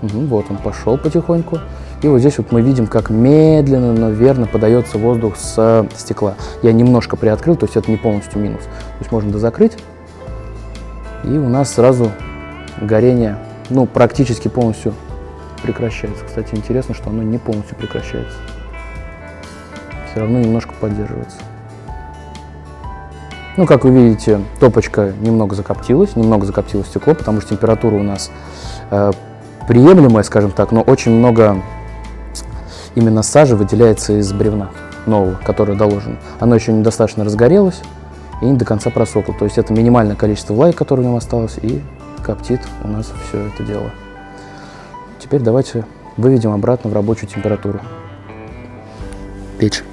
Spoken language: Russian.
Вот он пошел потихоньку. И вот здесь вот мы видим, как медленно, но верно подается воздух с стекла. Я немножко приоткрыл, то есть это не полностью минус. То есть можно дозакрыть. И у нас сразу горение, ну, практически полностью прекращается. Кстати, интересно, что оно не полностью прекращается. Все равно немножко поддерживается. Ну, как вы видите, топочка немного закоптилась стекло, потому что температура у нас приемлемая, скажем так, но очень много именно сажи выделяется из бревна нового, которое доложено. Оно еще недостаточно разгорелось и не до конца просохло. То есть это минимальное количество влаги, которое в нем осталось, и коптит у нас все это дело. Теперь давайте выведем обратно в рабочую температуру печь.